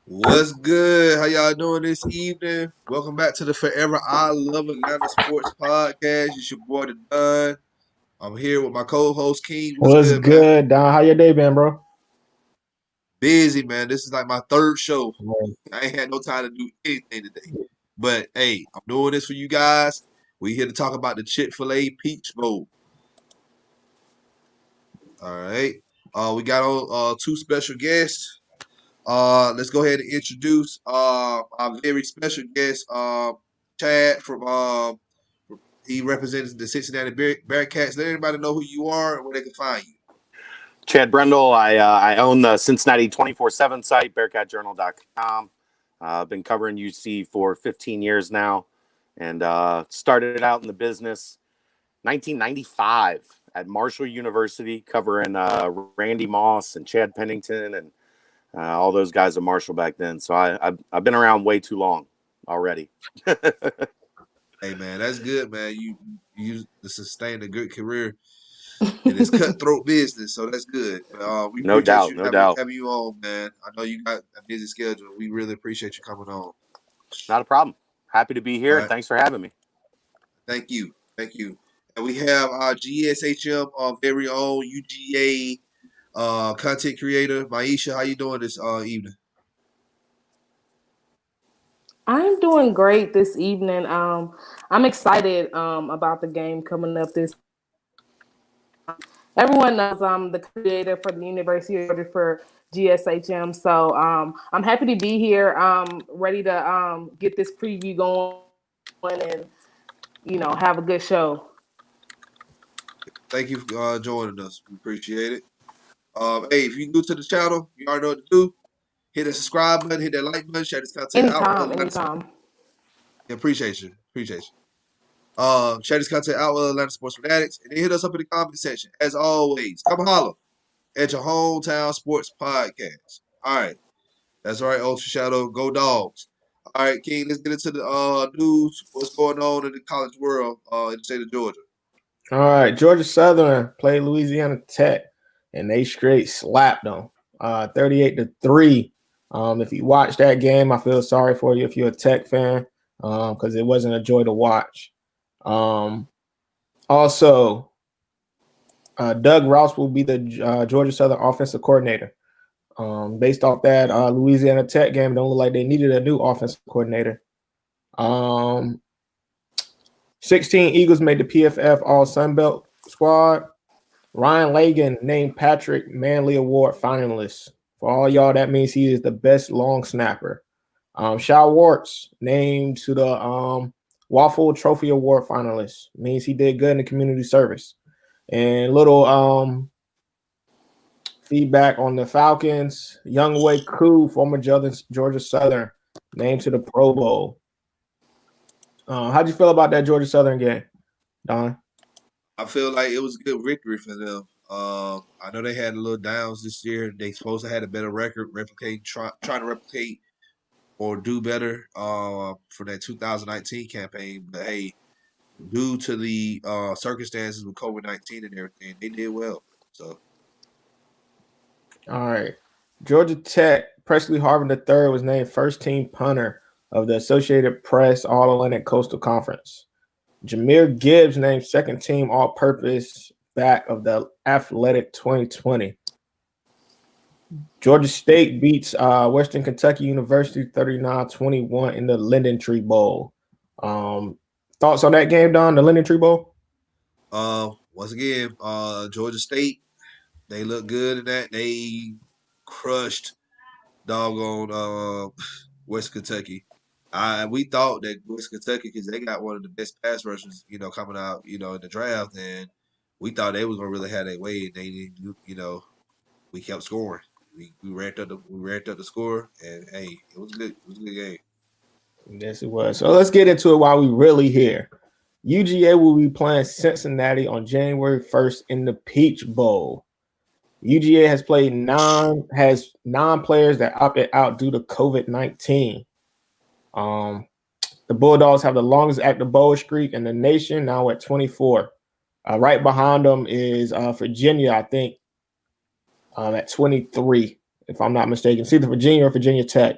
What's good? How y'all doing this evening? Welcome back to the Forever I Love Atlanta Sports Podcast. It's your boy, The Don. I'm here with my co-host, King. What's good, man? good, Don? How your day been, bro? Busy, man. This is like my third show. I ain't had no time to do anything today. But, hey, I'm doing this for you guys. We here to talk about the Chick-Fil-A Peach Bowl. All right. We got on two special guests. Let's go ahead and introduce our very special guest, Chad from he represents the Cincinnati Bearcats. Let everybody know who you are and where they can find you. Chad Brendel. I own the Cincinnati 24/7 site, bearcatjournal.com. I've been covering UC for 15 years now, and started out in the business 1995 at Marshall University, covering Randy Moss and Chad Pennington and all those guys at Marshall back then. So I've been around way too long already. Hey, man, that's good, man. You sustained a good career in this cutthroat business, so that's good. We No appreciate doubt. having you on, man. I know you got a busy schedule. We really appreciate you coming on. Not a problem. Happy to be here, All and right. thanks for having me. Thank you. And we have our GSHM very own UGA content creator, Miesha. How you doing this evening? I'm doing great this evening. I'm excited about the game coming up this. Everyone knows I'm the creator for the University of Georgia for GSHM, so I'm happy to be here. Ready to get this preview going and have a good show. Thank you for joining us. We appreciate it. Hey, if you're new to the channel, you already know what to do. Hit the subscribe button, hit that like button, share this content out. Anytime. Yeah, appreciate you. Share this content out with Atlanta Sports Fanatics, and then hit us up in the comment section. As always, come holler at your hometown sports podcast. All right. That's right, Ultra Shadow. Go Dogs. All right, King, let's get into the news. What's going on in the college world in the state of Georgia? All right, Georgia Southern played Louisiana Tech, and they straight slapped them, 38-3. If you watch that game, I feel sorry for you if you're a Tech fan, because it wasn't a joy to watch. Also, Doug Rouse will be the Georgia Southern offensive coordinator. Based off that Louisiana Tech game, it don't look like they needed a new offensive coordinator. 16 Eagles made the PFF All Sun Belt squad. Ryan Lagan named Patrick Manley Award finalist. For all y'all, that means he is the best long snapper. Shao Warts named to the Waffle Trophy Award finalist. Means he did good in the community service. And little feedback on the Falcons. Younghoe Koo, former Georgia Southern, named to the Pro Bowl. How'd you feel about that Georgia Southern game, Don? I feel like it was a good victory for them. I know they had a little downs this year. They supposed to have a better record, trying to replicate or do better for that 2019 campaign. But hey, due to the circumstances with COVID-19 and everything, they did well. So, all right, Georgia Tech Presley Harvin III was named first team punter of the Associated Press All-Atlantic Coastal Conference. Jahmyr Gibbs named second team all-purpose back of the Athletic 2020. Georgia State beats Western Kentucky University 39-21 in the Linden Tree Bowl. Thoughts on that game, Don, the Linden Tree Bowl? Once again, Georgia State, they look good in that. They crushed doggone West Kentucky. We thought that West Kentucky, because they got one of the best pass rushers, coming out, in the draft, and we thought they was gonna really have their way. And they didn't, we kept scoring. We ramped up the score, and hey, it was good. It was a good game. Yes, it was. So let's get into it while we really here. UGA will be playing Cincinnati on January 1st in the Peach Bowl. UGA has nine players that opted out due to COVID-19. The Bulldogs have the longest active bowl streak in the nation, now at 24. Right behind them is Virginia, I think, at 23, if I'm not mistaken. It's either Virginia or Virginia Tech.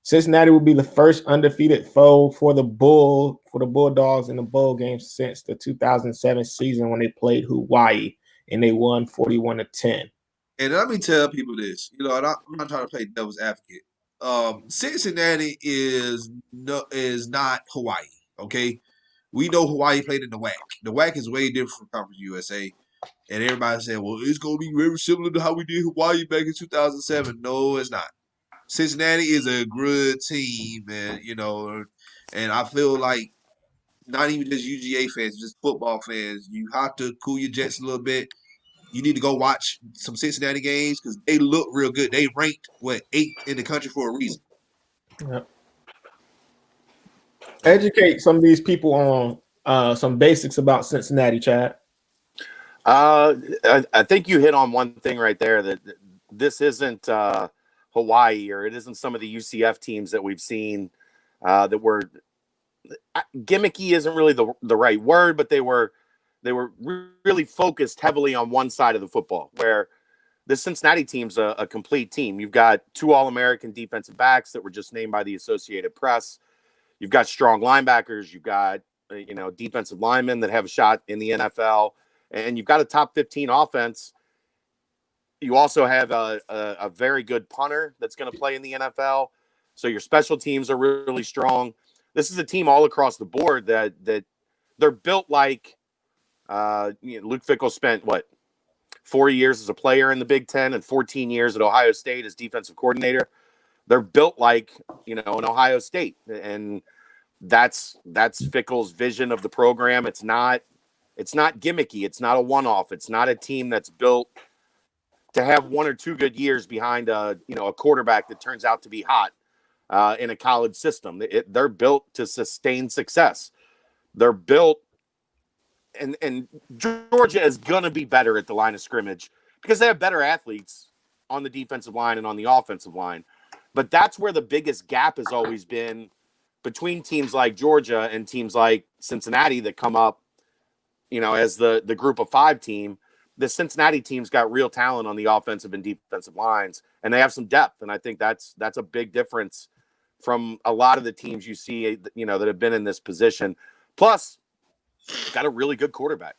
Cincinnati will be the first undefeated foe for the Bulldogs in the bowl game since the 2007 season when they played Hawaii and they won 41-10. And let me tell people this, and I'm not trying to play devil's advocate. Cincinnati is not Hawaii. Okay, we know Hawaii played in the WAC. The WAC is way different from Conference USA, and everybody said, "Well, it's going to be very similar to how we did Hawaii back in 2007." No, it's not. Cincinnati is a good team, and I feel like not even just UGA fans, just football fans, you have to cool your jets a little bit. You need to go watch some Cincinnati games because they look real good. They ranked 8th in the country for a reason. Yep. Educate some of these people on some basics about Cincinnati, Chad. I think you hit on one thing right there, that this isn't Hawaii, or it isn't some of the UCF teams that we've seen that were gimmicky. Isn't really the right word, but they were really focused heavily on one side of the football, where the Cincinnati team's a complete team. You've got 2 All-American defensive backs that were just named by the Associated Press. You've got strong linebackers. You've got, defensive linemen that have a shot in the NFL, and you've got a top 15 offense. You also have a very good punter that's going to play in the NFL. So your special teams are really strong. This is a team all across the board that they're built like, Luke Fickell spent 4 years as a player in the Big Ten and 14 years at Ohio State as defensive coordinator. They're built like, an Ohio State, and that's Fickell's vision of the program. It's not gimmicky. It's not a one-off. It's not a team that's built to have 1 or 2 good years behind a quarterback that turns out to be hot in a college system. They're built to sustain success. They're built. And Georgia is going to be better at the line of scrimmage because they have better athletes on the defensive line and on the offensive line. But that's where the biggest gap has always been between teams like Georgia and teams like Cincinnati that come up, as the group of 5 team. The Cincinnati team's got real talent on the offensive and defensive lines, and they have some depth. And I think that's a big difference from a lot of the teams you see, that have been in this position. Plus, got a really good quarterback.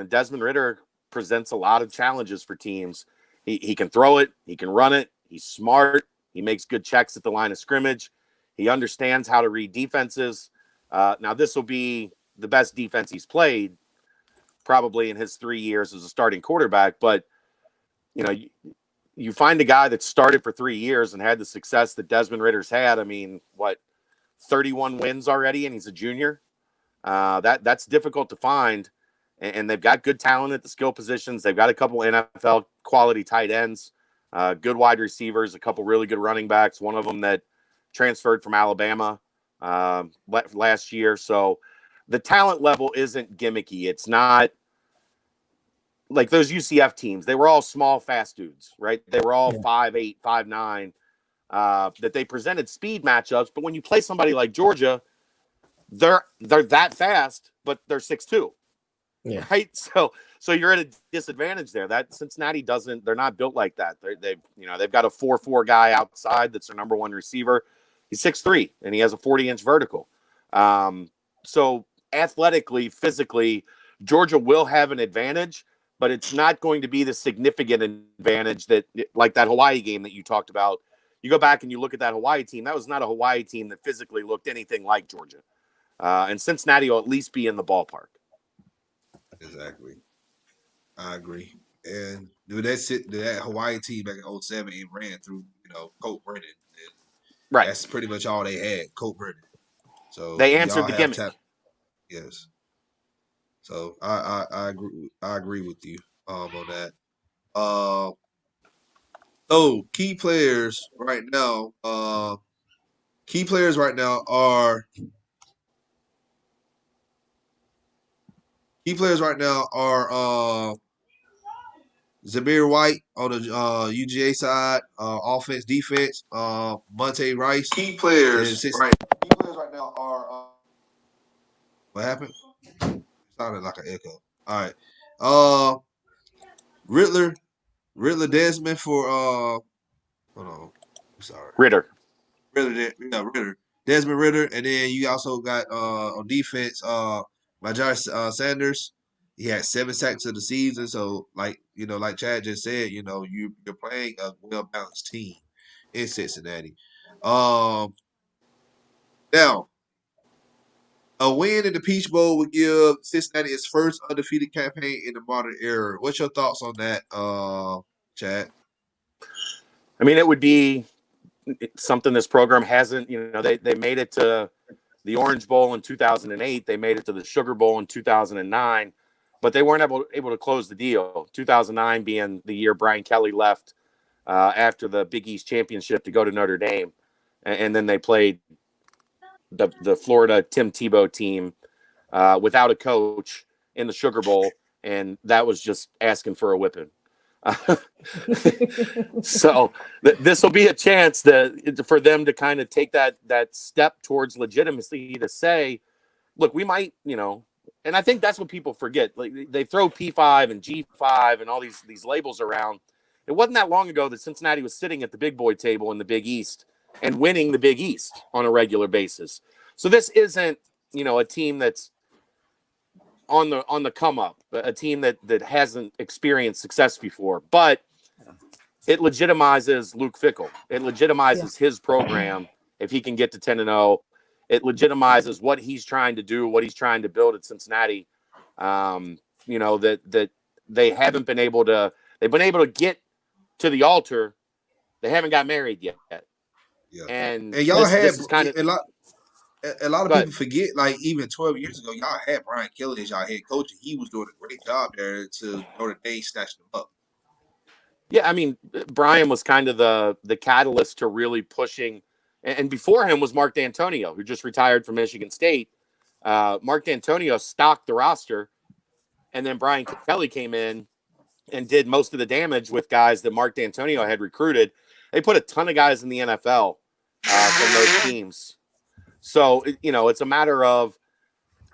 Desmond Ridder presents a lot of challenges for teams. He can throw it. He can run it. He's smart. He makes good checks at the line of scrimmage. He understands how to read defenses. Now, this will be the best defense he's played probably in his 3 years as a starting quarterback. But, you find a guy that started for 3 years and had the success that Desmond Ridder's had. 31 wins already, and he's a junior. That's difficult to find, and they've got good talent at the skill positions. They've got a couple NFL quality tight ends, good wide receivers, a couple really good running backs. One of them that transferred from Alabama last year. So the talent level isn't gimmicky. It's not like those UCF teams. They were all small, fast dudes, right? They were all 5'8", 5'9", that they presented speed matchups. But when you play somebody like Georgia, they're that fast, but they're 6'2". Yeah. right? So you're at a disadvantage there. That Cincinnati doesn't. They're not built like that. They've got a 4-4 guy outside that's their number one receiver. He's 6'3" and he has a 40-inch vertical. So athletically, physically, Georgia will have an advantage, but it's not going to be the significant advantage that, like that Hawaii game that you talked about. You go back and you look at that Hawaii team. That was not a Hawaii team that physically looked anything like Georgia. And Cincinnati will at least be in the ballpark. Exactly. I agree. And that Hawaii team back in 2007 it ran through, Colt Brennan. And Right. that's pretty much all they had, Colt Brennan. So They answered y'all the have gimmick. yes. So I agree with you on that. So key players right now are Zamir White on the UGA side, offense, defense, Monte Rice. Key players right now are what happened? It sounded like an echo. All right. Riddler Desmond for hold on. I'm sorry. Ritter. Ritter. Desmond Ritter, and then you also got on defense, Major Sanders. He had 7 sacks of the season. So, like Chad just said, you're playing a well balanced team in Cincinnati. Now, a win in the Peach Bowl would give Cincinnati its first undefeated campaign in the modern era. What's your thoughts on that, Chad? I mean, it would be something this program hasn't. They made it to the Orange Bowl in 2008. They made it to the Sugar Bowl in 2009, but they weren't able to close the deal. 2009 being the year Brian Kelly left after the Big East Championship to go to Notre Dame, and then they played the Florida Tim Tebow team without a coach in the Sugar Bowl, and that was just asking for a whipping. So this will be a chance for them to kind of take that step towards legitimacy to say, look, we might, and I think that's what people forget. Like they throw P5 and G5 and all these labels around. It wasn't that long ago that Cincinnati was sitting at the big boy table in the Big East and winning the Big East on a regular basis. So this isn't, a team that's on the come up, a team that hasn't experienced success before, but it legitimizes Luke Fickell. It legitimizes his program if he can get to 10-0. It legitimizes what he's trying to do, what he's trying to build at Cincinnati. That they haven't been able to. They've been able to get to the altar. They haven't got married yet. Yeah. And y'all this is kind of a lot of people forget, like even 12 years ago, y'all had Brian Kelly as y'all head coach, and he was doing a great job there to Notre Dame snatch them up. Yeah, I mean, Brian was kind of the catalyst to really pushing, and before him was Mark D'Antonio, who just retired from Michigan State. Mark D'Antonio stocked the roster, and then Brian Kelly came in and did most of the damage with guys that Mark D'Antonio had recruited. They put a ton of guys in the NFL from those teams. So, it's a matter of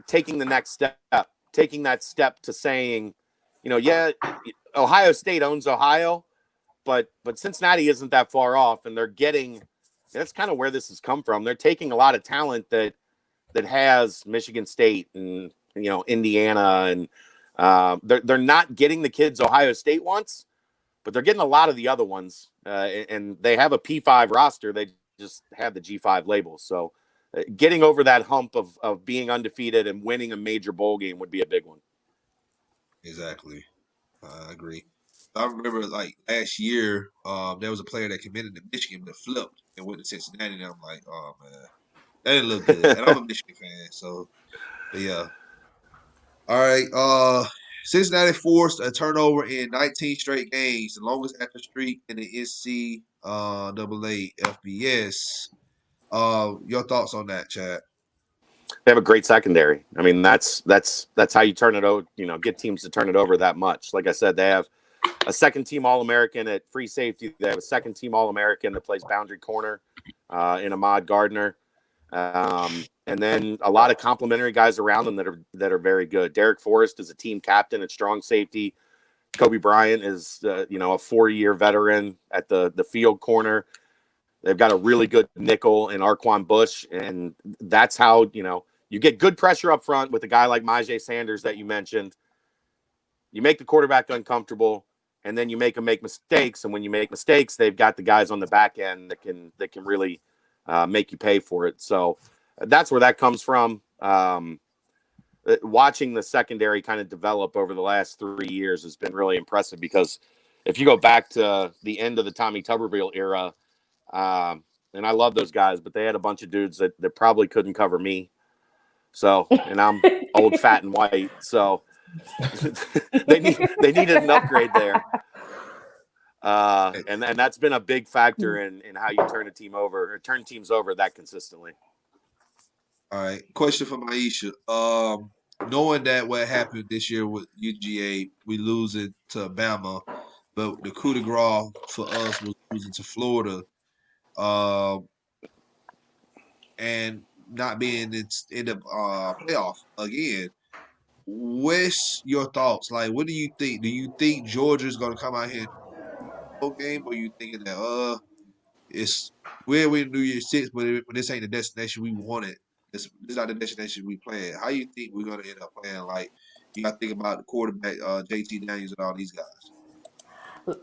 taking the next step, taking that step to saying, Ohio State owns Ohio, but Cincinnati isn't that far off, and that's kind of where this has come from. They're taking a lot of talent that has Michigan State and, Indiana, and they're not getting the kids Ohio State wants, but they're getting a lot of the other ones, and they have a P5 roster. They just have the G5 label. So getting over that hump of being undefeated and winning a major bowl game would be a big one. Exactly. I agree. I remember like last year, there was a player that committed to Michigan that flipped and went to Cincinnati, and I'm like, oh man, that didn't look good. And I'm a Michigan fan, so but yeah. All right. Cincinnati forced a turnover in 19 straight games, the longest active streak in the NCAA FBS. Your thoughts on that, Chad? They have a great secondary. I mean, that's how you turn it over. Get teams to turn it over that much. Like I said, they have a second-team All-American at free safety. They have a second-team All-American that plays boundary corner in Ahmad Gardner. And then a lot of complimentary guys around them that are very good. Derek Forrest is a team captain at strong safety. Kobe Bryant is a 4-year veteran at the field corner. They've got a really good nickel in Arquan Bush, and that's how you get good pressure up front with a guy like Miesha Sanders that you mentioned. You make the quarterback uncomfortable, and then you make them make mistakes. And when you make mistakes, they've got the guys on the back end that can really make you pay for it. So that's where that comes from. Watching the secondary kind of develop over the last 3 years has been really impressive, because if you go back to the end of the Tommy Tuberville era, and I love those guys, but they had a bunch of dudes that probably couldn't cover me. So, and I'm old, fat, and white. So they needed an upgrade there. And that's been a big factor in how you turn teams over that consistently. All right. Question for Miesha. Knowing that what happened this year with UGA, we losing to Bama, but the coup de grace for us was losing to Florida, and not being in the playoff again. What's your thoughts? Like, what do you think? Do you think Georgia's going to come out here and game, or are you thinking that it's where we New Year's 6, but this ain't the destination we wanted? This is not the destination we planned. How you think we're going to end up playing? Like, you got to think about the quarterback, JT Daniels, and all these guys.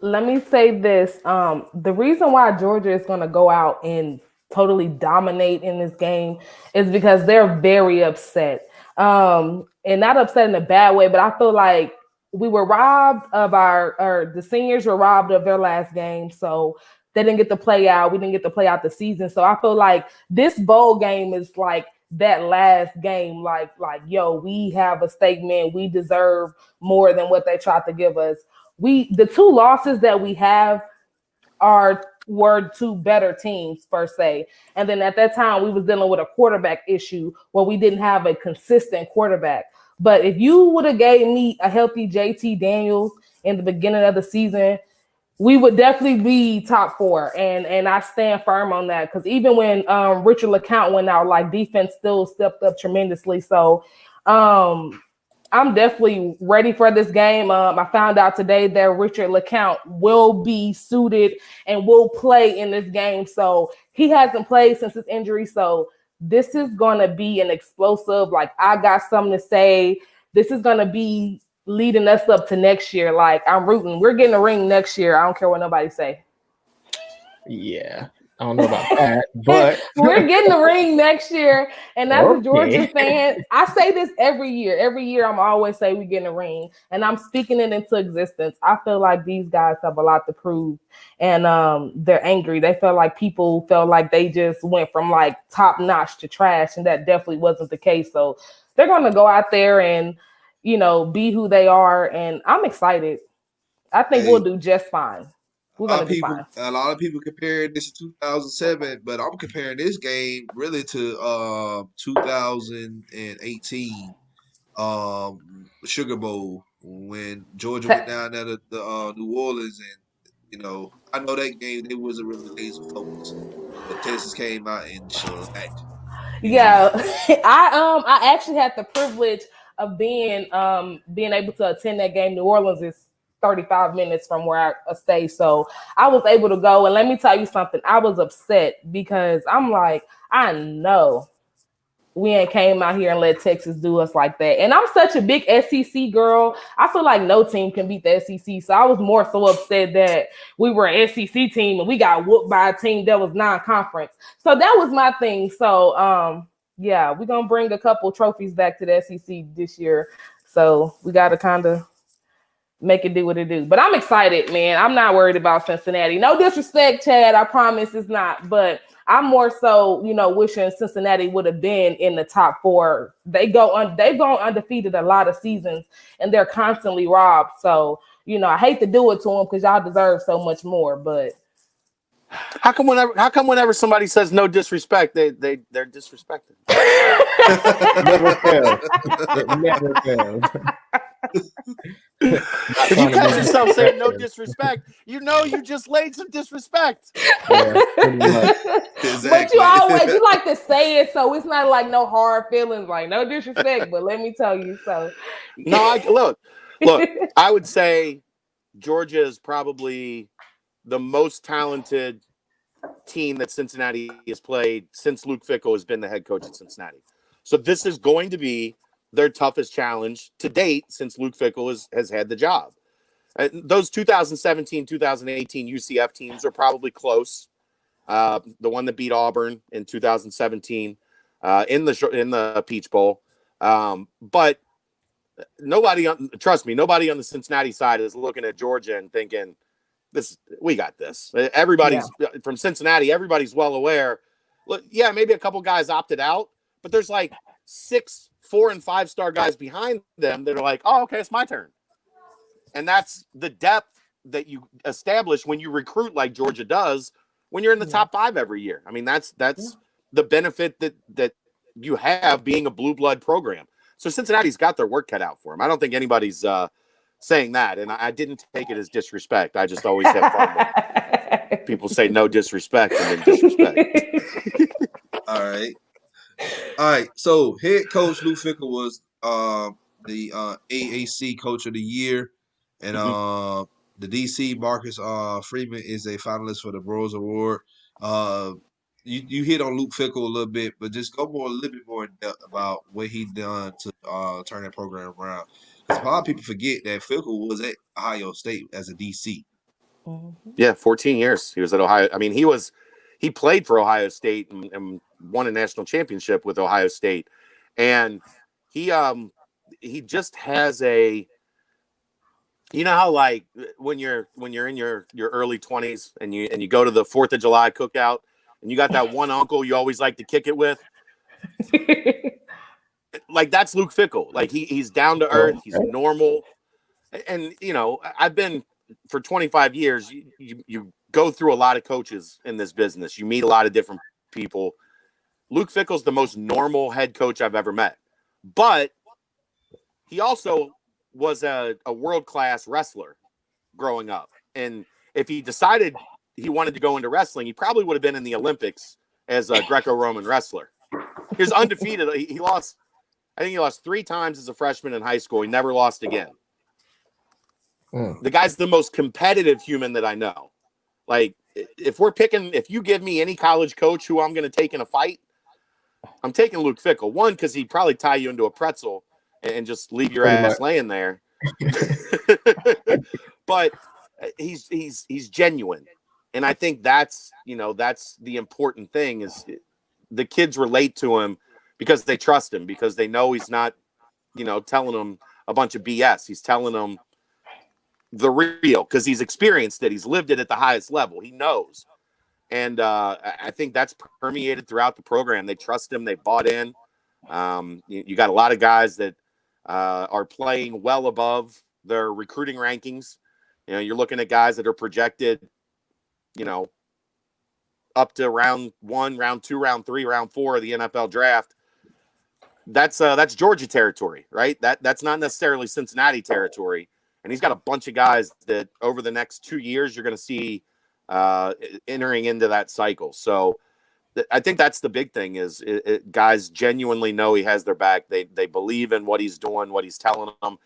Let me say this. The reason why Georgia is going to go out and totally dominate in this game is because they're very upset. And not upset in a bad way, but I feel like we were robbed of the seniors were robbed of their last game. So they didn't get to play out. We didn't get to play out the season. So I feel like this bowl game is like that last game. Like, yo, we have a statement. We deserve more than what they tried to give us. The 2 losses that we have were 2 better teams per se. And then at that time we was dealing with a quarterback issue where we didn't have a consistent quarterback. But if you would have gave me a healthy JT Daniels in the beginning of the season, we would definitely be top 4. And I stand firm on that, because even when Richard LeCount went out, like, defense still stepped up tremendously. So I'm definitely ready for this game. I found out today that Richard LeCount will be suited and will play in this game. So he hasn't played since his injury. So this is going to be an explosive, like, I got something to say. This is going to be leading us up to next year. Like, I'm rooting. We're getting a ring next year. I don't care what nobody say. Yeah. I don't know about that, but we're getting the ring next year. And as a Georgia fan, I say this every year. Every year I'm always say we getting a ring, and I'm speaking it into existence. I feel like these guys have a lot to prove, and they're angry. They felt like people felt like they just went from like top notch to trash, and that definitely wasn't the case. So they're going to go out there and, be who they are. And I'm excited. I think we'll do just fine. A lot of people comparing this to 2007, but I'm comparing this game really to 2018 Sugar Bowl, when Georgia went down there to New Orleans, and I know that game they wasn't really laser focused, but Texas came out and shellacked. Yeah, I actually had the privilege of being able to attend that game. New Orleans is 35 minutes from where I stay. So I was able to go. And let me tell you something. I was upset because I'm like, I know we ain't came out here and let Texas do us like that. And I'm such a big SEC girl. I feel like no team can beat the SEC. So I was more so upset that we were an SEC team and we got whooped by a team that was non-conference. So that was my thing. So, yeah, we're going to bring a couple trophies back to the SEC this year. So we got to kind of make it do what it do. But I'm excited, man. I'm not worried about Cincinnati. No disrespect, Chad. I promise it's not. But I'm more so, wishing Cincinnati would have been in the top 4. They've gone undefeated a lot of seasons, and they're constantly robbed. So, I hate to do it to them because y'all deserve so much more. But how come whenever somebody says no disrespect, they're disrespected? Never fails. It never fails. If you catch yourself saying no disrespect, you just laid some disrespect. Yeah, pretty much. Exactly. you like to say it, so it's not like no hard feelings, like no disrespect, but let me tell you, so. No, look. I would say Georgia is probably the most talented team that Cincinnati has played since Luke Fickell has been the head coach at Cincinnati. So this is going to be their toughest challenge to date since Luke Fickell has had the job. Those 2017, 2018 UCF teams are probably close. The one that beat Auburn in 2017 in the Peach Bowl. But nobody on the Cincinnati side is looking at Georgia and thinking, we got this. Everybody's from Cincinnati. Everybody's well aware. Look, yeah, maybe a couple guys opted out, but there's like 6 4- and 5-star guys behind them that are like, oh, okay, it's my turn. And that's the depth that you establish when you recruit like Georgia does when you're in the top 5 every year. I mean, that's the benefit that you have being a blue blood program. So Cincinnati's got their work cut out for them. I don't think anybody's saying that, and I didn't take it as disrespect. I just always have fun when people say no disrespect and then disrespect. All right. So head coach Luke Fickell was the AAC Coach of the Year, and the DC Marcus Freeman is a finalist for the Bros Award. You hit on Luke Fickell a little bit, but just go a little bit more in depth about what he done to turn that program around. Because a lot of people forget that Fickell was at Ohio State as a DC. Yeah, 14 years he was at Ohio. I mean, he played for Ohio State and won a national championship with Ohio State, and he just has a. You know how like when you're in your early 20s and you go to the 4th of July cookout and you got that one uncle you always like to kick it with. Like that's Luke Fickell. Like he's down to earth, he's normal. And you know, I've been for 25 years, you go through a lot of coaches in this business. You meet a lot of different people. Luke Fickell's the most normal head coach I've ever met. But he also was a world-class wrestler growing up. And if he decided he wanted to go into wrestling, he probably would have been in the Olympics as a Greco-Roman wrestler. He was undefeated. I think he lost 3 times as a freshman in high school. He never lost again. The guy's the most competitive human that I know. Like, if you give me any college coach who I'm going to take in a fight, I'm taking Luke Fickell. One, because he'd probably tie you into a pretzel and just leave your ass laying there. But he's genuine. And I think that's the important thing is the kids relate to him because they trust him, because they know he's not, telling them a bunch of BS. He's telling them the real, because he's experienced it. He's lived it at the highest level. He knows. And I think that's permeated throughout the program. They trust him. They bought in. You got a lot of guys that are playing well above their recruiting rankings. You're looking at guys that are projected, up to round 1, round 2, round 3, round 4 of the NFL draft. That's Georgia territory, right? That's not necessarily Cincinnati territory. And he's got a bunch of guys that over the next 2 years you're going to see entering into that cycle. So I think that's the big thing is guys genuinely know he has their back. They believe in what he's doing, what he's telling them.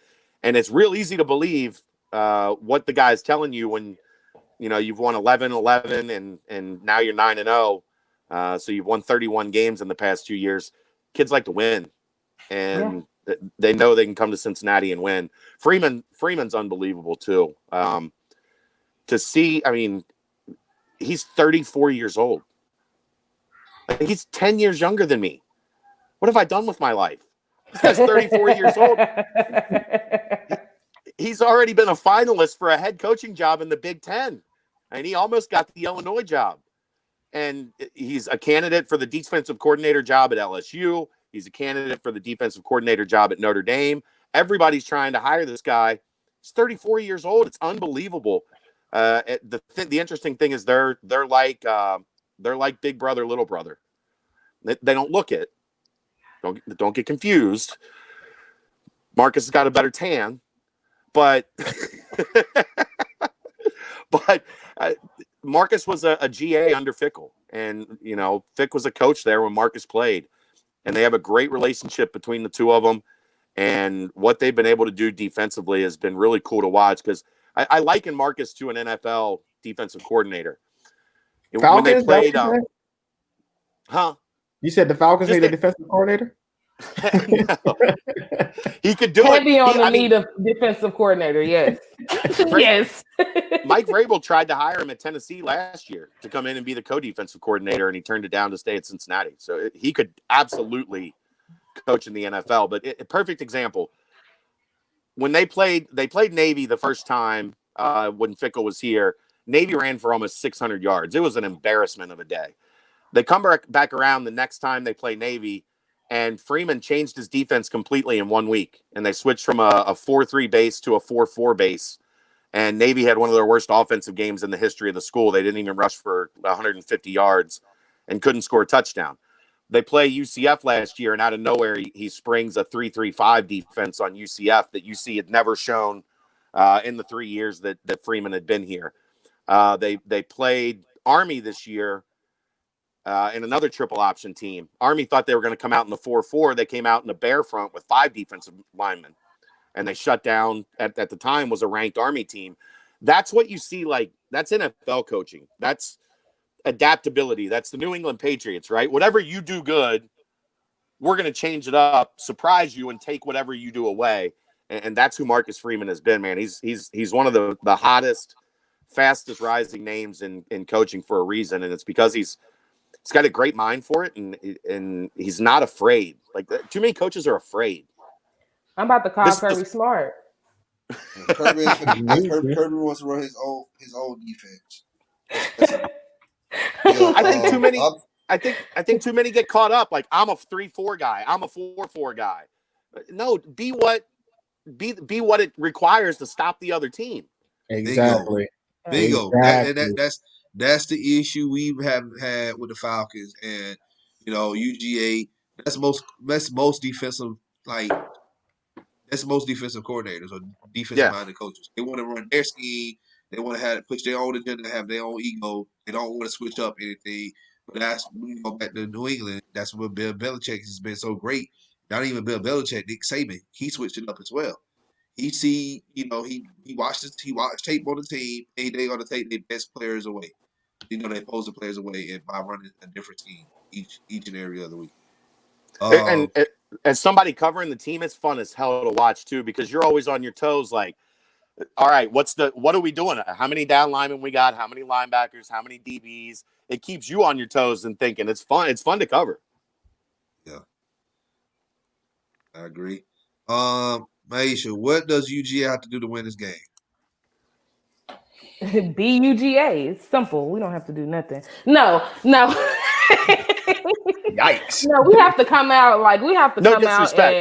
And it's real easy to believe what the guy's telling you when, you've won 11-11 and now you're 9-0. So you've won 31 games in the past 2 years. Kids like to win. And they know they can come to Cincinnati and win. Freeman's unbelievable too. To see, I mean, he's 34 years old. He's 10 years younger than me. What have I done with my life? This guy's 34 years old. He's already been a finalist for a head coaching job in the Big Ten. And he almost got the Illinois job. And he's a candidate for the defensive coordinator job at LSU. He's a candidate for the defensive coordinator job at Notre Dame. Everybody's trying to hire this guy. He's 34 years old. It's unbelievable. The interesting thing is they're like big brother, little brother. They don't look it. Don't get confused. Marcus has got a better tan, but Marcus was a GA under Fickle, and Fick was a coach there when Marcus played, and they have a great relationship between the two of them. And what they've been able to do defensively has been really cool to watch, because I liken Marcus to an NFL defensive coordinator. Falcons, when they played, You said the Falcons need a defensive coordinator? He could do Heavy it. on the need of defensive coordinator, yes. Yes. Mike Vrabel tried to hire him at Tennessee last year to come in and be the co-defensive coordinator, and he turned it down to stay at Cincinnati. So he could absolutely coach in the NFL. But a perfect example, when they played Navy the first time when Fickle was here, Navy ran for almost 600 yards. It was an embarrassment of a day. They come back around the next time they play Navy, and Freeman changed his defense completely in 1 week, and they switched from a 4-3 base to a 4-4 base. And Navy had one of their worst offensive games in the history of the school. They didn't even rush for 150 yards and couldn't score a touchdown. They play UCF last year, and out of nowhere, he springs a 3-3-5 defense on UCF that UC had never shown in the 3 years that Freeman had been here. They played Army this year in another triple option team. Army thought they were going to come out in the 4-4. They came out in the bear front with 5 defensive linemen, and they shut down, at the time, was a ranked Army team. That's what you see. That's NFL coaching. That's adaptability. That's the New England Patriots, right? Whatever you do good, we're going to change it up, surprise you, and take whatever you do away. And that's who Marcus Freeman has been, man. He's one of the hottest, fastest rising names in coaching for a reason, and it's because he's got a great mind for it, and he's not afraid. Too many coaches are afraid. I'm about to call Kirby smart. Kirby wants to run his own defense. I think too many get caught up. I'm a 3-4 guy. I'm a 4-4 guy. No, be what it requires to stop the other team. Exactly. Bingo. Exactly. That's the issue we have had with the Falcons, and UGA. That's most defensive That's most defensive coordinators or defensive-minded coaches. They want to run their scheme. They want to push their own agenda, have their own ego. They don't want to switch up anything. But that's, when you go back to New England, that's where Bill Belichick has been so great. Not even Bill Belichick, Nick Saban, he switched it up as well. He watched tape on the team, and they're going to take their best players away. They pose the players away and by running a different scheme each and every other week. And as somebody covering the team, it's fun as hell to watch too, because you're always on your toes. All right, what are we doing? How many down linemen we got? How many linebackers? How many DBs? It keeps you on your toes and thinking. It's fun. It's fun to cover. Yeah, I agree. Miesha, what does UGA have to do to win this game? Be UGA. It's simple. We don't have to do nothing. No. Yikes. No, we have to come out No disrespect.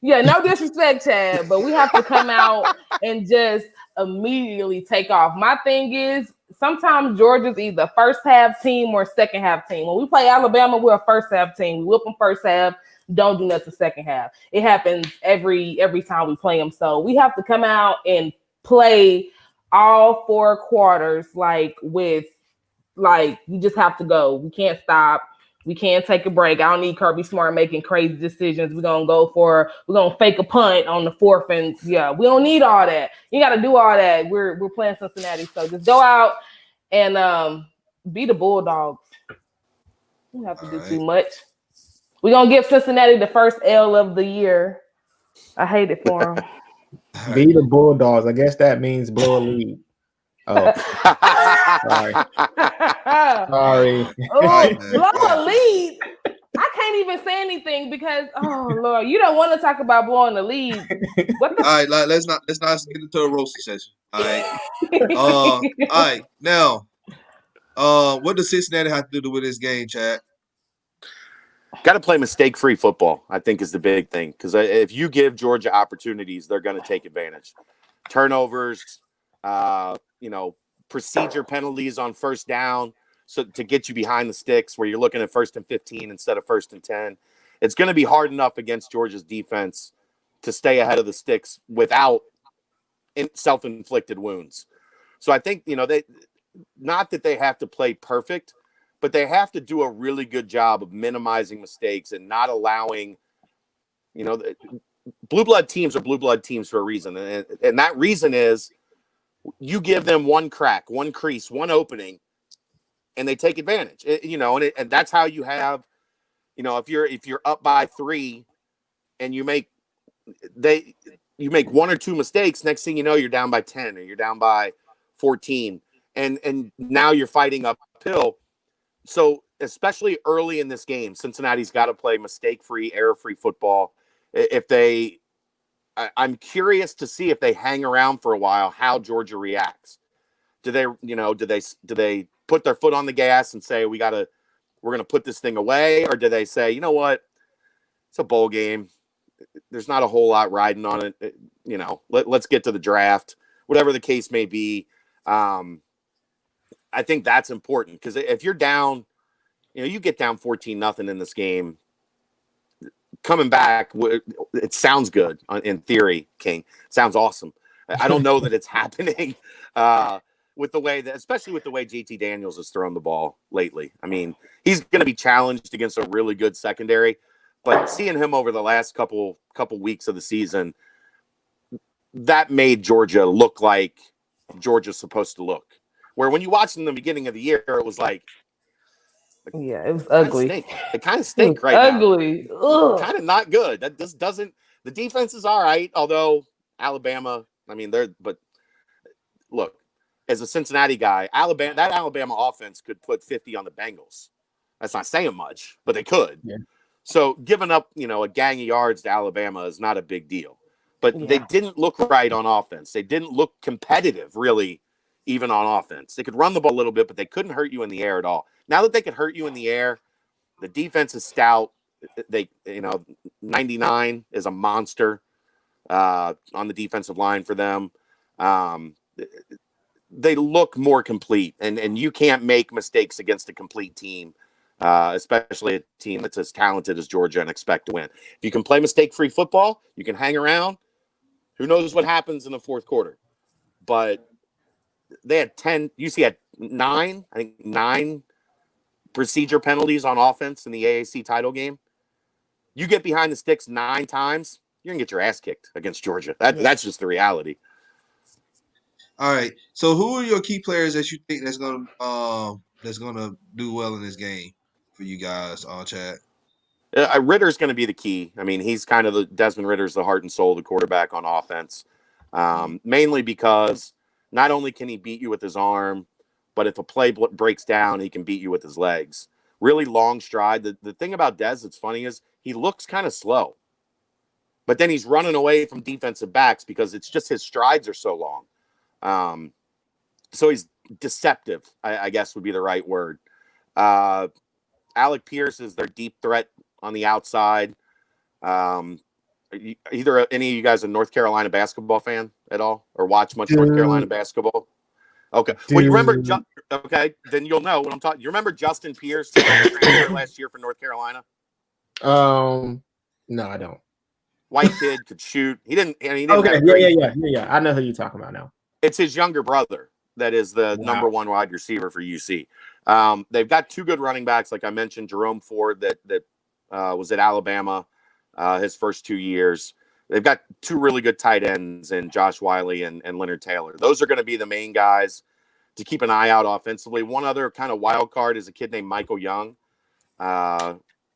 and no disrespect, Chad, but we have to come out and just immediately take off. My thing is, sometimes Georgia's either first half team or second half team. When we play Alabama, we're a first half team. We whip them first half, don't do nothing second half. It happens every time we play them. So we have to come out and play all 4 quarters you just have to go. We can't stop. We can't take a break. I don't need Kirby Smart making crazy decisions. We're gonna fake a punt on the 4th, and we don't need all that. You got to do all that. We're playing Cincinnati, so just go out and be the Bulldogs. You don't have to do too much. We're gonna give Cincinnati the first L of the year. I hate it for them. Be the Bulldogs. I guess that means blow a lead. Oh, sorry. Oh, blow a lead. I can't even say anything because, oh Lord, you don't want to talk about blowing the lead. All right, let's not get into a roasting session. All right. All right. Now, what does Cincinnati have to do to win this game, Chad? Got to play mistake-free football, I think, is the big thing. Because if you give Georgia opportunities, they're going to take advantage. Turnovers, procedure penalties on first down, so to get you behind the sticks where you're looking at 1st and 15 instead of 1st and 10. It's going to be hard enough against Georgia's defense to stay ahead of the sticks without self-inflicted wounds. So I think, not that they have to play perfect, but they have to do a really good job of minimizing mistakes and not allowing, blue blood teams are blue blood teams for a reason. And that reason is you give them one crack, one crease, one opening, and they take advantage, and that's how you have, if you're up by 3 and you make one or two mistakes, next thing you know, you're down by 10 or you're down by 14. And now you're fighting uphill. So especially early in this game, Cincinnati's got to play mistake-free, error-free football. I'm curious to see if they hang around for a while, how Georgia reacts. Do they put their foot on the gas and say, we're going to put this thing away? Or do they say, you know what? It's a bowl game. There's not a whole lot riding on it. Let's get to the draft, whatever the case may be. I think that's important because if you're down, you get down 14-0 in this game, coming back, it sounds good in theory, King. Sounds awesome. I don't know that it's happening especially with the way JT Daniels has thrown the ball lately. I mean, he's going to be challenged against a really good secondary, but seeing him over the last couple weeks of the season, that made Georgia look like Georgia's supposed to look. Where when you watched in the beginning of the year, it was like yeah, it was ugly. It kind of stink right ugly. now. Kind of not good. That just doesn't. The defense is all right, although Alabama. I mean, but look, as a Cincinnati guy, that Alabama offense could put 50 on the Bengals. That's not saying much, but they could. Yeah. So giving up, a gang of yards to Alabama is not a big deal. But they didn't look right on offense. They didn't look competitive, really, even on offense. They could run the ball a little bit, but they couldn't hurt you in the air at all. Now that they could hurt you in the air, the defense is stout. 99 is a monster on the defensive line for them. They look more complete, and you can't make mistakes against a complete team, especially a team that's as talented as Georgia, and expect to win. If you can play mistake-free football, you can hang around. Who knows what happens in the fourth quarter? But they had 10. UC had 9 procedure penalties on offense in the AAC title game. You get behind the sticks 9 times, you're going to get your ass kicked against Georgia. That's just the reality. All right. So who are your key players that you think that's gonna do well in this game for you guys, Chad? Ritter's going to be the key. I mean, he's kind of Desmond Ritter's the heart and soul of the quarterback on offense, mainly because not only can he beat you with his arm, but if a play breaks down, he can beat you with his legs. Really long stride. The thing about Des that's funny is he looks kind of slow, but then he's running away from defensive backs because it's just his strides are so long. So he's deceptive, I guess would be the right word. Alec Pierce is their deep threat on the outside. Either any of you guys a North Carolina basketball fan at all, or watch much North Carolina basketball? Okay. Well, you remember? Okay, then you'll know what I'm talking. You remember Justin Pierce last year for North Carolina? No, I don't. White kid, could shoot. He didn't. Okay. Yeah. I know who you're talking about now. It's his younger brother that is the number 1 wide receiver for UC. They've got 2 good running backs, like I mentioned, Jerome Ford that was at Alabama his first 2 years. They've got 2 really good tight ends in Josh Wiley and Leonard Taylor. Those are going to be the main guys to keep an eye out offensively. One other kind of wild card is a kid named Michael Young.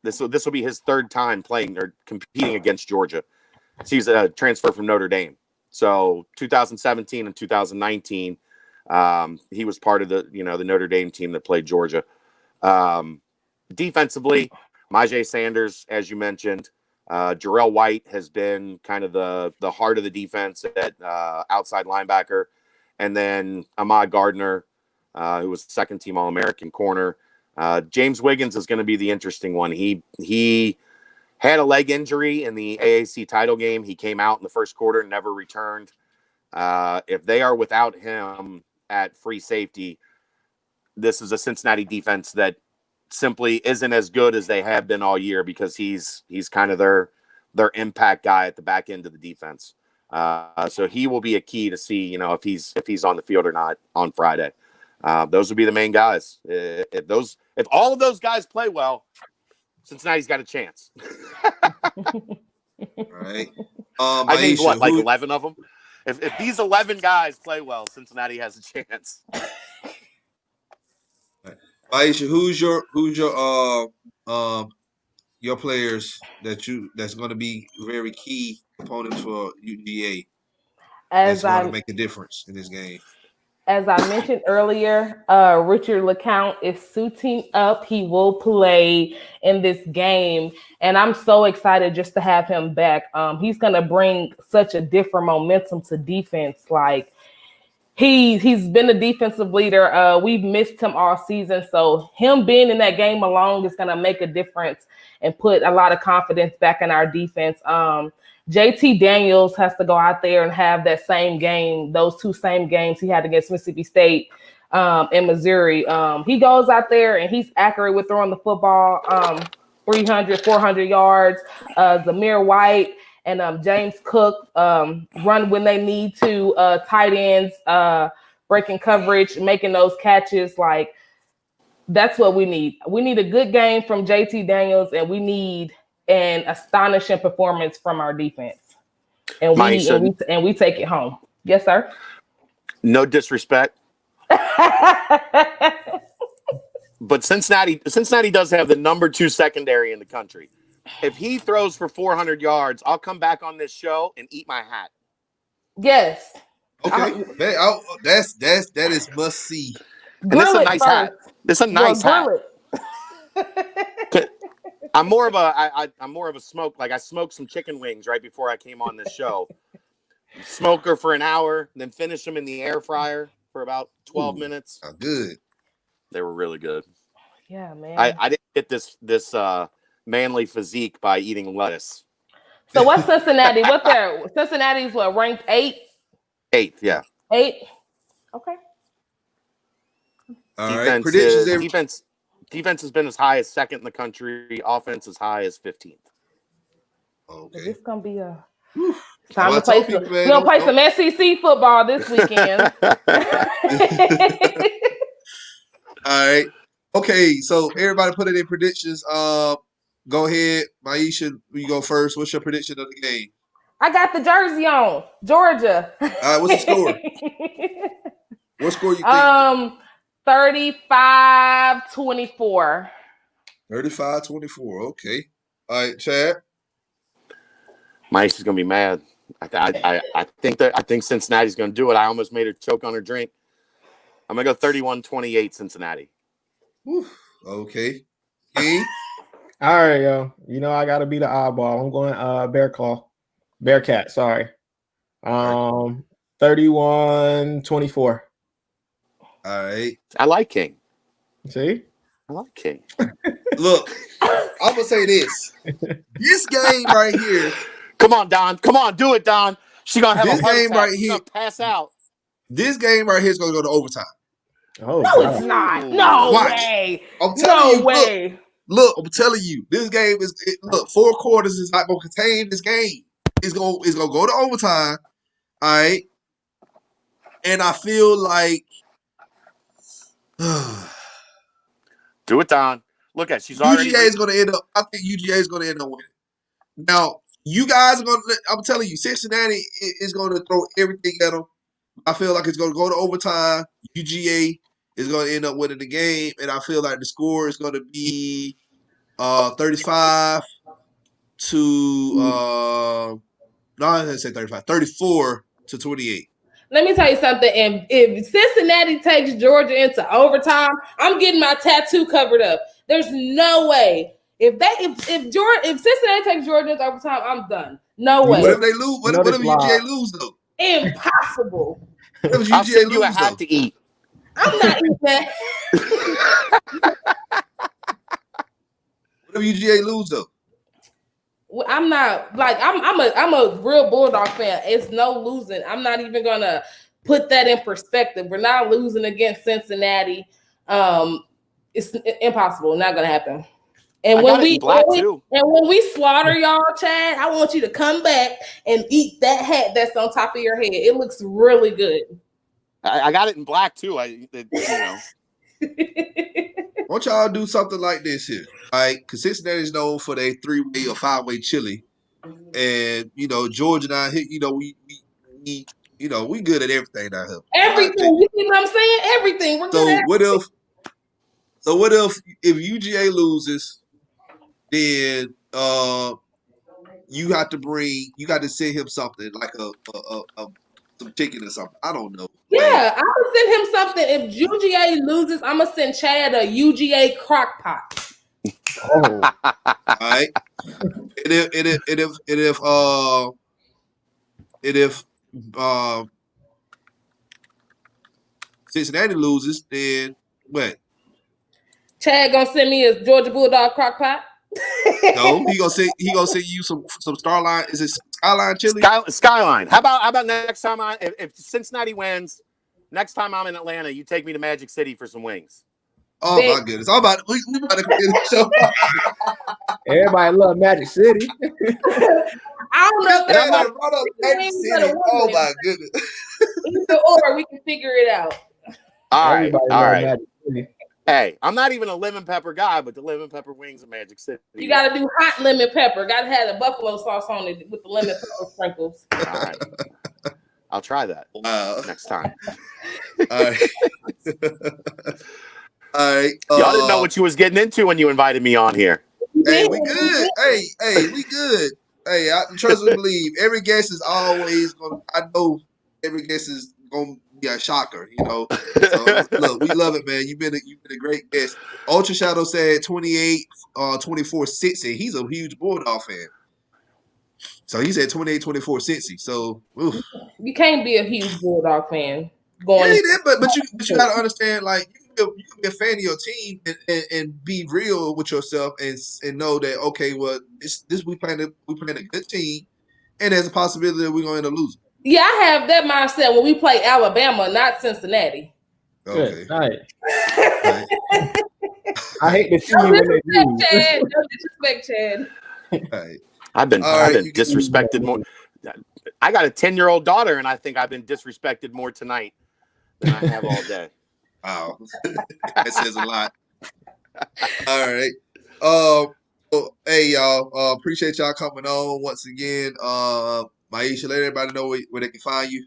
This will be his 3rd time playing or competing against Georgia. So he's a transfer from Notre Dame. So 2017 and 2019, he was part of the Notre Dame team that played Georgia. Defensively, Myjai Sanders, as you mentioned, Jarrell White has been kind of the heart of the defense at outside linebacker, and then Ahmad Gardner, who was 2nd-team All-American corner. James Wiggins is going to be the interesting one. He had a leg injury in the AAC title game. He came out in the first quarter and never returned. If they are without him at free safety, this is a Cincinnati defense that simply isn't as good as they have been all year because he's kind of their impact guy at the back end of the defense. So he will be a key to see, if he's on the field or not on Friday. Those would be the main guys. If all of those guys play well, Cincinnati's got a chance. All right. I think Miesha, like 11 of them. If these 11 guys play well, Cincinnati has a chance. Miesha, who's your players that's going to be very key opponents for UGA that's going to make a difference in this game? As I mentioned earlier, Richard LeCount is suiting up. He will play in this game, and I'm so excited just to have him back. He's going to bring such a different momentum to defense. Like he's been a defensive leader. We've missed him all season, so him being in that game alone is going to make a difference and put a lot of confidence back in our defense. JT Daniels has to go out there and have that same game, those two same games he had against Mississippi State and Missouri. He goes out there and he's accurate with throwing the football, 300, 400 yards. Zamir White and James Cook run when they need to, tight ends, breaking coverage, making those catches. Like, that's what we need. We need a good game from JT Daniels, and we need an astonishing performance from our defense. And we take it home. Yes, sir. No disrespect. But Cincinnati does have the number 2 secondary in the country. If he throws for 400 yards, I'll come back on this show and eat my hat. Yes. Okay. That is must see. And it's a nice hat. It's a nice hat. I'm more of a smoke. Like, I smoked some chicken wings right before I came on this show. Smoker for an hour, then finish them in the air fryer for about 12 minutes. Good. They were really good. Yeah, man. I didn't get this manly physique by eating lettuce. So what's Cincinnati? Cincinnati's ranked 8? 8th, yeah. 8. Okay. All right. Predictions. Defense has been as high as 2nd in the country. Offense as high as 15th. Okay. It's gonna be a time to play. We're gonna play some SEC football this weekend. All right. Okay. So everybody put it in predictions. Go ahead, Miesha. You go first. What's your prediction of the game? I got the jersey on. Georgia. All right. What's the score? What score you think? 35-24. 35-24. Okay. All right, Chad. Miesha's gonna be mad. I think Cincinnati's gonna do it. I almost made her choke on her drink. I'm gonna go 31-28 Cincinnati. Whew. Okay. King? All right, yo. You know I gotta be the oddball. I'm going Bearcat, sorry. 31-24. All right. I like King. See? I like King. Look, I'm gonna say this. This game right here. Come on, Don. Come on, do it, Don. She's gonna have this a heart game attack. right She's here. Gonna pass out. This game right here is gonna go to overtime. Oh, no, it's not. No way. I'm telling you. Way. Look, I'm telling you. This game is 4 quarters is not gonna contain this game. It's gonna go to overtime. All right. And I feel like do it, Don. Look at she's already. UGA is going to end up. I think UGA is going to end up winning. Now, you guys are going to. I'm telling you, Cincinnati is going to throw everything at them. I feel like it's going to go to overtime. UGA is going to end up winning the game, and I feel like the score is going to be 35 to. No, I didn't say 35. 34-28. Let me tell you something. If Cincinnati takes Georgia into overtime, I'm getting my tattoo covered up. There's no way. If Cincinnati takes Georgia into overtime, I'm done. No way. What if they lose? What if UGA lose though? Impossible. I'll send you a hat to eat. I'm not eating that. What if UGA lose though? I'm not like I'm a real Bulldog fan. It's no losing. I'm not even gonna put that in perspective. We're not losing against Cincinnati. It's impossible. Not gonna happen. And when we slaughter y'all, Chad, I want you to come back and eat that hat that's on top of your head. It looks really good. I got it in black too. Why don't y'all do something like this here? All right, because Cincinnati is known for their 3-way or 5-way chili, and Georgia and I, we good at everything down here. Everything. You see what I'm saying? Everything. We're good at everything. What if UGA loses, then you got to send him something like some chicken or something. I don't know. Yeah, I'm gonna send him something. If UGA loses, I'm gonna send Chad a UGA crock pot. Oh, all right. And if Cincinnati loses, then what? Chad gonna send me a Georgia Bulldog crock pot. No, he gonna send you some Starline. Is it Skyline chili? Skyline. How about next time if Cincinnati wins, next time I'm in Atlanta, you take me to Magic City for some wings. Oh my goodness! We about to complete the show. everybody love Magic City. I don't know if that's Magic City. Oh my goodness! Either or, we can figure it out. All right. Magic City. Hey, I'm not even a lemon pepper guy, but the lemon pepper wings in Magic City. You got to do hot lemon pepper. Got to have the buffalo sauce on it with the lemon pepper sprinkles. All right. I'll try that next time. All right. All right. Y'all didn't know what you was getting into when you invited me on here. Hey, we good. Hey, we good. Hey, I trust and believe. Every guest is always going to, I know every guest is going to be a shocker, So, look, we love it, man. You've been a great guest. Ultra Shadow said 24 Cincy. He's a huge Bulldog fan. So he said 28-24 Cincy. So, oof. You can't be a huge Bulldog fan. But you got to understand, like, you can be a fan of your team and be real with yourself and know that, okay, well, this we playing a good team, and there's a possibility that we're going to end up losing. Yeah, I have that mindset when we play Alabama, not Cincinnati. Okay. Right. I hate to see you when they lose. Chad. No disrespect, Chad. Right. I've been disrespected more. I got a 10-year-old daughter, and I think I've been disrespected more tonight than I have all day. Wow. That says a lot. All right. Hey, y'all. Appreciate y'all coming on once again. Miesha, let everybody know where they can find you.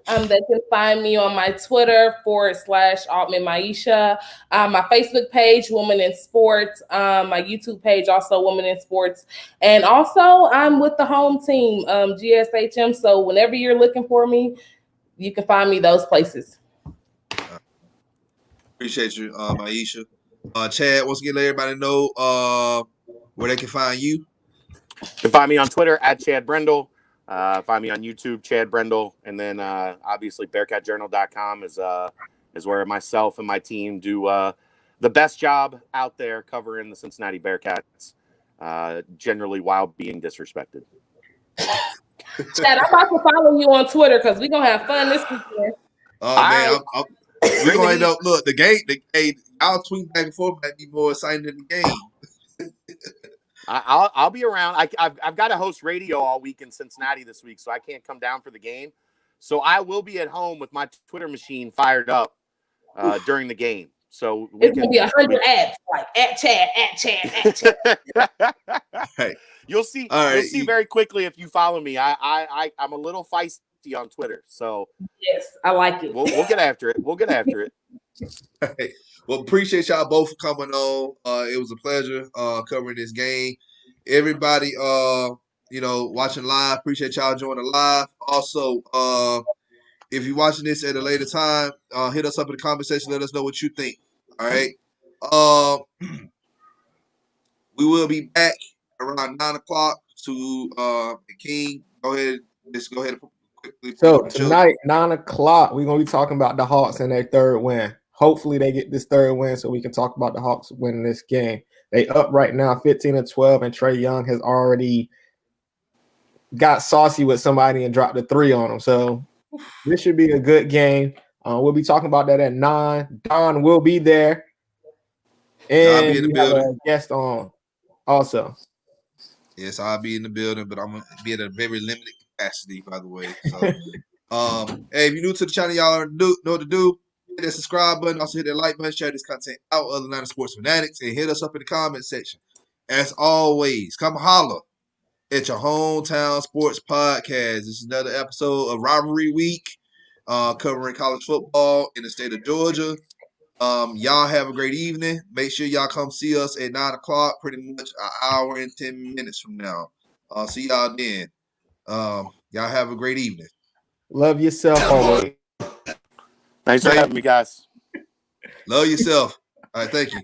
They can find me on my Twitter /Altman Miesha, my Facebook page, Women in Sports, my YouTube page, also Women in Sports, and also I'm with the home team, GSHM. So whenever you're looking for me, you can find me those places. Appreciate you, Miesha. Chad, once again, let everybody know where they can find you. You can find me on Twitter @Chad Brendel. Find me on YouTube, Chad Brendel, and then obviously BearcatJournal.com is where myself and my team do the best job out there covering the Cincinnati Bearcats, generally while being disrespected. Chad, I'm about to follow you on Twitter because we're gonna have fun this weekend. Oh man, we're gonna end up. Look, the game. I'll tweet back and forth. Might be more exciting than the game. I'll be around. I've got to host radio all week in Cincinnati this week, so I can't come down for the game. So I will be at home with my Twitter machine fired up during the game. So it's gonna be 100 ads like @Chad. Right. You'll see. Right. You'll see very quickly if you follow me. I'm a little feisty on Twitter, so yes, I like it. We'll get after it. Right. Well, appreciate y'all both for coming on. It was a pleasure covering this game. Everybody, watching live, appreciate y'all joining live. Also, if you're watching this at a later time, hit us up in the comment section. Let us know what you think. All right. We will be back around 9:00 to the King. Go ahead and quickly. So tonight, 9:00, we're gonna be talking about the Hawks and their third win. Hopefully they get this third win so we can talk about the Hawks winning this game. They up right now 15-12, and Trae Young has already got saucy with somebody and dropped a 3 on them. So this should be a good game. We'll be talking about that at 9. Don will be there. And I'll be in the building. A guest on also. Yes, I'll be in the building, but I'm going to be at a very limited capacity, by the way. So Hey, if you're new to the channel, y'all already know what to do. Hit that subscribe button. Also hit that like button. Share this content out with other Atlanta sports fanatics. And hit us up in the comment section. As always, come holler at your hometown sports podcast. This is another episode of Rivalry Week, covering college football in the state of Georgia. Y'all have a great evening. Make sure y'all come see us at 9 o'clock, pretty much an hour and 10 minutes from now. See y'all then. Y'all have a great evening. Love yourself always. Thanks for having me, guys. Love yourself. All right, thank you.